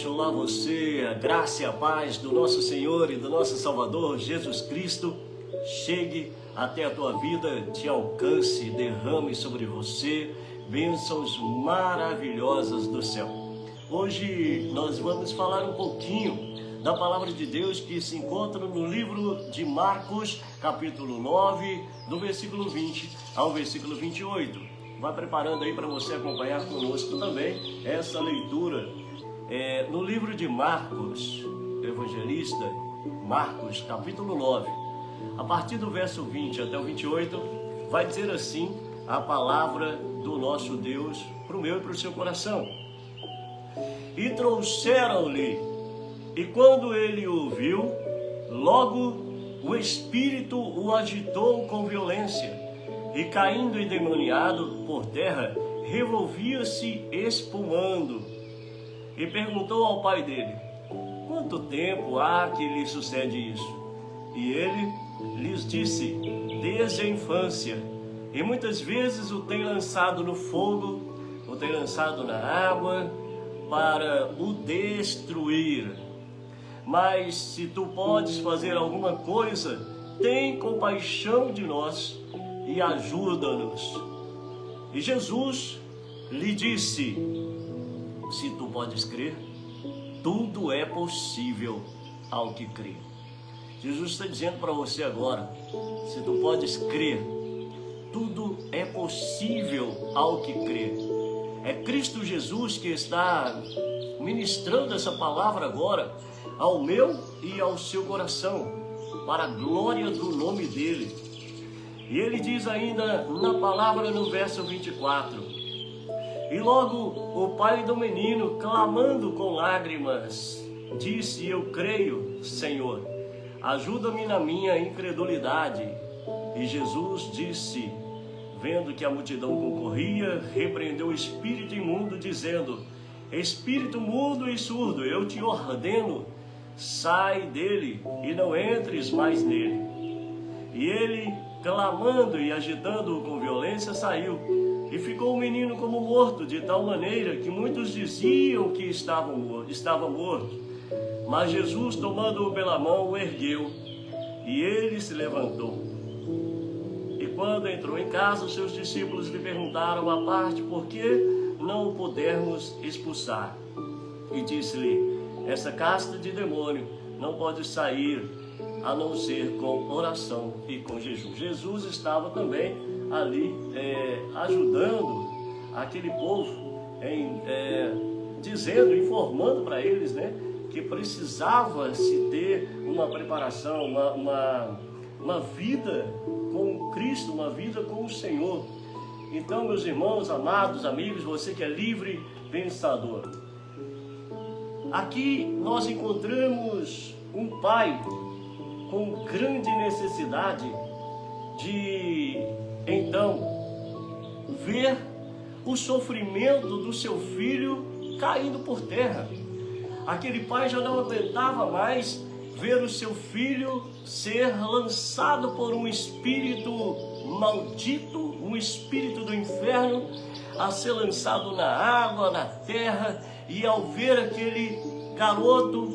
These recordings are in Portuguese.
Olá você, a graça e a paz do nosso Senhor e do nosso Salvador Jesus Cristo chegue até a tua vida, te alcance, derrame sobre você bênçãos maravilhosas do céu. Hoje nós vamos falar um pouquinho da palavra de Deus que se encontra no livro de Marcos, capítulo 9, do versículo 20 ao versículo 28. Vai preparando aí para você acompanhar conosco também essa leitura. No livro de Marcos, evangelista, Marcos, capítulo 9, a partir do verso 20 até o 28, vai dizer assim a palavra do nosso Deus para o meu e para o seu coração. E trouxeram-lhe, e quando ele o viu, logo o espírito o agitou com violência, e caindo endemoniado por terra, revolvia-se espumando. E perguntou ao pai dele: quanto tempo há que lhe sucede isso? E ele lhes disse: desde a infância, e muitas vezes o tem lançado no fogo, o tem lançado na água, para o destruir. Mas se tu podes fazer alguma coisa, tem compaixão de nós e ajuda-nos. E Jesus lhe disse: se tu podes crer, tudo é possível ao que crê. Jesus está dizendo para você agora: se tu podes crer, tudo é possível ao que crê. É Cristo Jesus que está ministrando essa palavra agora ao meu e ao seu coração, para a glória do nome dele. E ele diz ainda na palavra no verso 24: e logo o pai do menino, clamando com lágrimas, disse: eu creio, Senhor, ajuda-me na minha incredulidade. E Jesus disse, vendo que a multidão concorria, repreendeu o espírito imundo, dizendo: espírito mudo e surdo, eu te ordeno, sai dele e não entres mais nele. E ele, clamando e agitando-o com violência, saiu. E ficou o menino como morto, de tal maneira que muitos diziam que estava morto. Mas Jesus, tomando-o pela mão, o ergueu, e ele se levantou. E quando entrou em casa, os seus discípulos lhe perguntaram à parte por que não o pudermos expulsar. E disse-lhe: essa casta de demônio não pode sair a não ser com oração e com jejum. Jesus estava também ali ajudando aquele povo, dizendo, informando para eles, que precisava se ter uma preparação, uma vida com Cristo, uma vida com o Senhor. Então, meus irmãos, amados, amigos, você que é livre pensador, aqui nós encontramos um pai com grande necessidade de, então, ver o sofrimento do seu filho caindo por terra. Aquele pai já não aguentava mais ver o seu filho ser lançado por um espírito maldito, um espírito do inferno, a ser lançado na água, na terra, e ao ver aquele garoto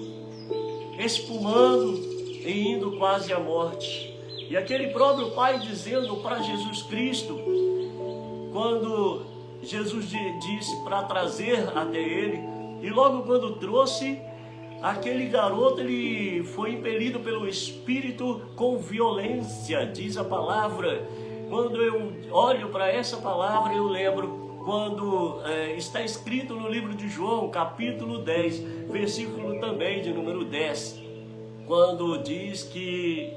espumando e indo quase à morte. E aquele próprio pai dizendo para Jesus Cristo, quando Jesus disse para trazer até ele, e logo quando trouxe, aquele garoto, ele foi impelido pelo Espírito com violência, diz a palavra. Quando eu olho para essa palavra, eu lembro quando está escrito no livro de João, capítulo 10, versículo também de número 10, quando diz que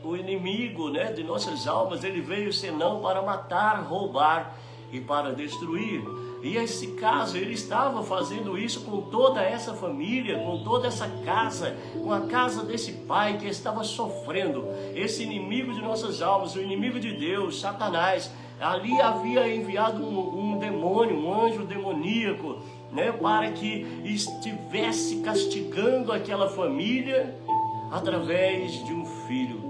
o inimigo, de nossas almas, ele veio senão para matar, roubar e para destruir. E esse caso, ele estava fazendo isso com toda essa família, com toda essa casa, com a casa desse pai que estava sofrendo. Esse inimigo de nossas almas, o inimigo de Deus, Satanás, ali havia enviado um demônio, um anjo demoníaco, para que estivesse castigando aquela família através de um filho.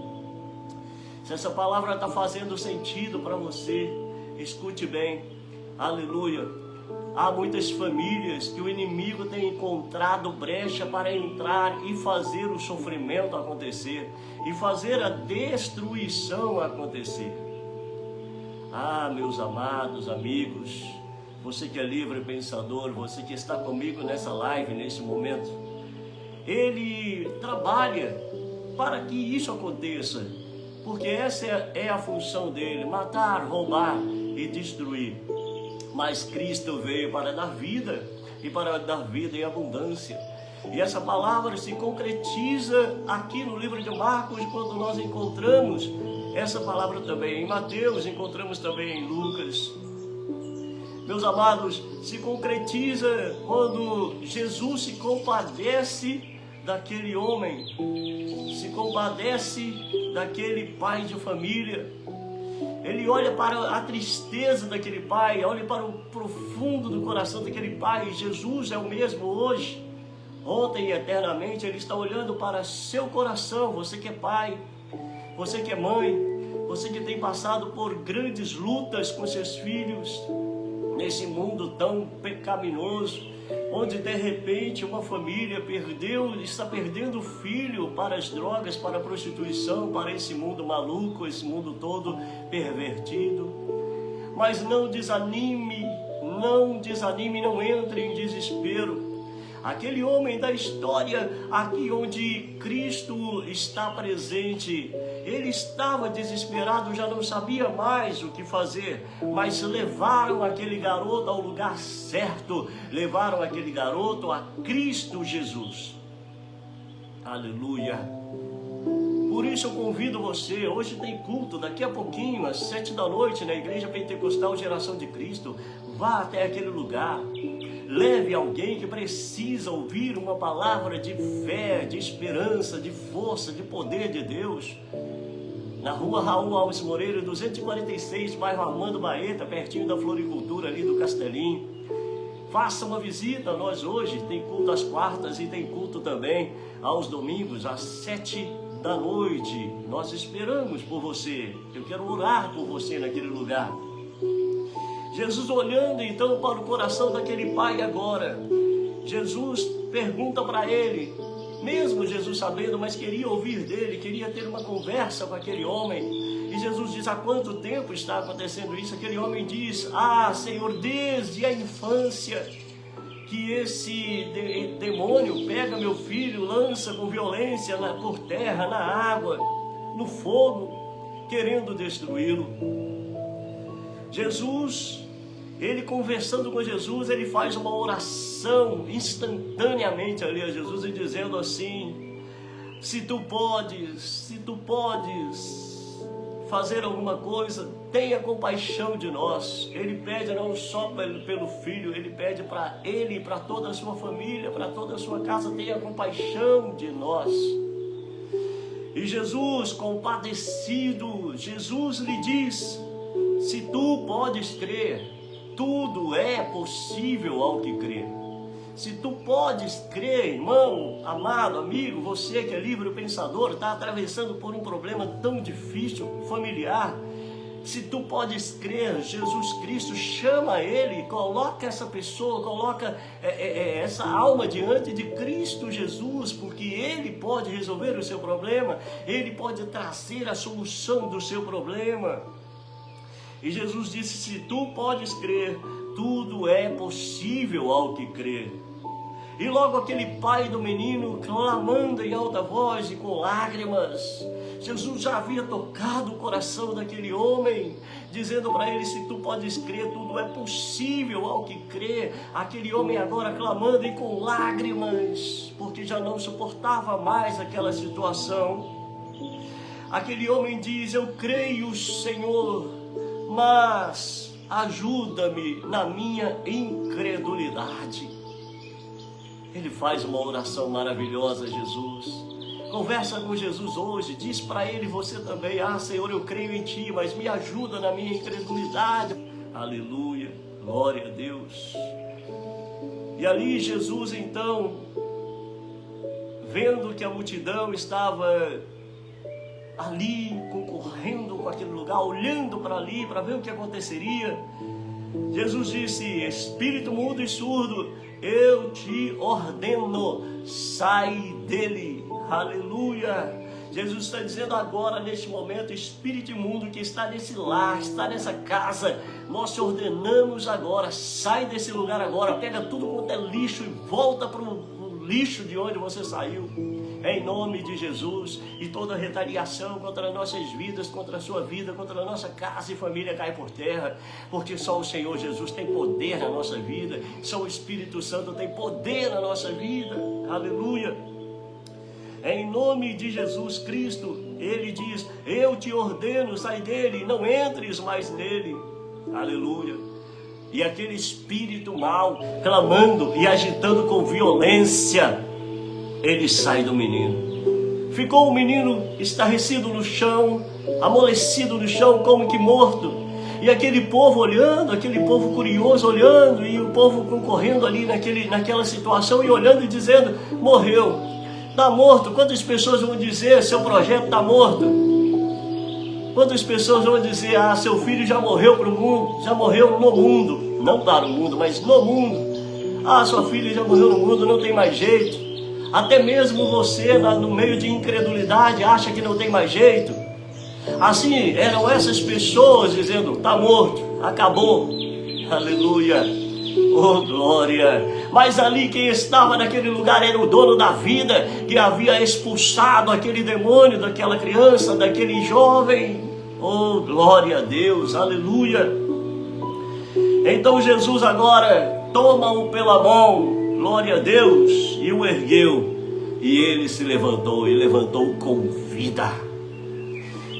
Se essa palavra está fazendo sentido para você, escute bem, aleluia. Há muitas famílias que o inimigo tem encontrado brecha para entrar e fazer o sofrimento acontecer, e fazer a destruição acontecer. Ah, meus amados amigos, você que é livre pensador, você que está comigo nessa live, nesse momento, ele trabalha para que isso aconteça, porque essa é a função dele: matar, roubar e destruir. Mas Cristo veio para dar vida, e para dar vida em abundância. E essa palavra se concretiza aqui no livro de Marcos, quando nós encontramos essa palavra também em Mateus, encontramos também em Lucas. Meus amados, se concretiza quando Jesus se compadece daquele homem, se compadece daquele pai de família. Ele olha para a tristeza daquele pai, olha para o profundo do coração daquele pai. Jesus é o mesmo hoje, ontem e eternamente. Ele está olhando para seu coração. Você que é pai, você que é mãe, você que tem passado por grandes lutas com seus filhos, nesse mundo tão pecaminoso, onde de repente uma família está perdendo o filho para as drogas, para a prostituição, para esse mundo maluco, esse mundo todo pervertido. Mas não desanime, não entre em desespero. Aquele homem da história, aqui onde Cristo está presente, ele estava desesperado, já não sabia mais o que fazer, mas levaram aquele garoto ao lugar certo, levaram aquele garoto a Cristo Jesus. Aleluia! Por isso eu convido você, hoje tem culto, daqui a pouquinho, às 7 da noite, na Igreja Pentecostal Geração de Cristo. Vá até aquele lugar, leve alguém que precisa ouvir uma palavra de fé, de esperança, de força, de poder de Deus. Na rua Raul Alves Moreira, 246, bairro Armando Baeta, pertinho da floricultura ali do Castelinho. Faça uma visita a nós hoje, tem culto às quartas e tem culto também aos domingos, às 7 da noite. Nós esperamos por você, eu quero orar por você naquele lugar. Jesus olhando então para o coração daquele pai agora, Jesus pergunta para ele, mesmo Jesus sabendo, mas queria ouvir dele, queria ter uma conversa com aquele homem. E Jesus diz: há quanto tempo está acontecendo isso? Aquele homem diz: ah, Senhor, desde a infância que esse demônio pega meu filho, lança com violência por terra, na água, no fogo, querendo destruí-lo. Jesus, ele conversando com Jesus, ele faz uma oração instantaneamente ali a Jesus, e dizendo assim: se tu podes fazer alguma coisa, tenha compaixão de nós. Ele pede não só pelo filho, ele pede para ele e para toda a sua família, para toda a sua casa: tenha compaixão de nós. E Jesus, compadecido, Jesus lhe diz: se tu podes crer, tudo é possível ao que crê. Se tu podes crer, irmão, amado, amigo, você que é livre pensador, está atravessando por um problema tão difícil, familiar. Se tu podes crer, Jesus Cristo, chama ele, coloca essa pessoa, coloca essa alma diante de Cristo Jesus, porque ele pode resolver o seu problema, ele pode trazer a solução do seu problema. E Jesus disse: se tu podes crer, tudo é possível ao que crê. E logo aquele pai do menino, clamando em alta voz e com lágrimas, Jesus já havia tocado o coração daquele homem, dizendo para ele: se tu podes crer, tudo é possível ao que crê. Aquele homem agora clamando e com lágrimas, porque já não suportava mais aquela situação. Aquele homem diz: eu creio, Senhor, mas ajuda-me na minha incredulidade. Ele faz uma oração maravilhosa, Jesus. Conversa com Jesus hoje, diz para ele você também: ah, Senhor, eu creio em Ti, mas me ajuda na minha incredulidade. Aleluia, glória a Deus. E ali Jesus então, vendo que a multidão estava ali concorrendo com aquele lugar, olhando para ali para ver o que aconteceria, Jesus disse: espírito mudo e surdo, eu te ordeno, sai dele. Aleluia. Jesus está dizendo agora, neste momento, espírito imundo que está nesse lar, está nessa casa, nós te ordenamos agora, sai desse lugar agora, pega tudo quanto é lixo e volta para o lixo de onde você saiu, em nome de Jesus. E toda retaliação contra nossas vidas, contra a sua vida, contra a nossa casa e família cai por terra, porque só o Senhor Jesus tem poder na nossa vida, só o Espírito Santo tem poder na nossa vida. Aleluia. Em nome de Jesus Cristo, Ele diz: eu te ordeno, sai dele, não entres mais nele. Aleluia. E aquele espírito mau, clamando e agitando com violência, ele sai do menino. Ficou o menino estarrecido no chão, amolecido no chão, como que morto. E aquele povo olhando, aquele povo curioso olhando, e o povo concorrendo ali naquela situação e olhando e dizendo: morreu. Está morto. Quantas pessoas vão dizer: seu projeto está morto? Quantas pessoas vão dizer: ah, seu filho já morreu para o mundo, já morreu no mundo, não para o mundo, mas no mundo. Ah, sua filha já morreu no mundo, não tem mais jeito. Até mesmo você, no meio de incredulidade, acha que não tem mais jeito. Assim eram essas pessoas dizendo: está morto, acabou. Aleluia. Oh, glória! Mas ali quem estava naquele lugar era o dono da vida, que havia expulsado aquele demônio daquela criança, daquele jovem. Oh, glória a Deus! Aleluia! Então Jesus agora toma-o pela mão, glória a Deus, e o ergueu. E ele se levantou, e levantou com vida.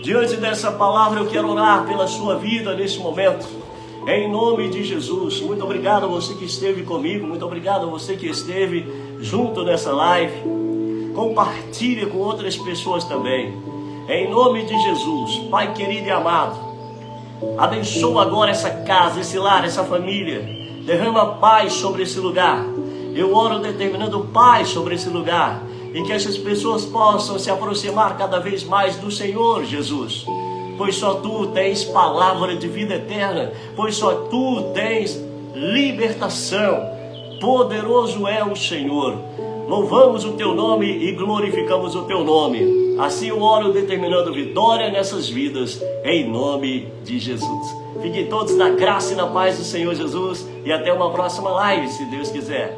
Diante dessa palavra eu quero orar pela sua vida nesse momento. Em nome de Jesus, muito obrigado a você que esteve comigo, muito obrigado a você que esteve junto nessa live. Compartilhe com outras pessoas também. Em nome de Jesus, Pai querido e amado, abençoa agora essa casa, esse lar, essa família. Derrama paz sobre esse lugar. Eu oro determinando paz sobre esse lugar, e que essas pessoas possam se aproximar cada vez mais do Senhor Jesus. Pois só Tu tens palavra de vida eterna, pois só Tu tens libertação. Poderoso é o Senhor. Louvamos o Teu nome e glorificamos o Teu nome. Assim eu oro determinando vitória nessas vidas, em nome de Jesus. Fiquem todos na graça e na paz do Senhor Jesus, e até uma próxima live, se Deus quiser.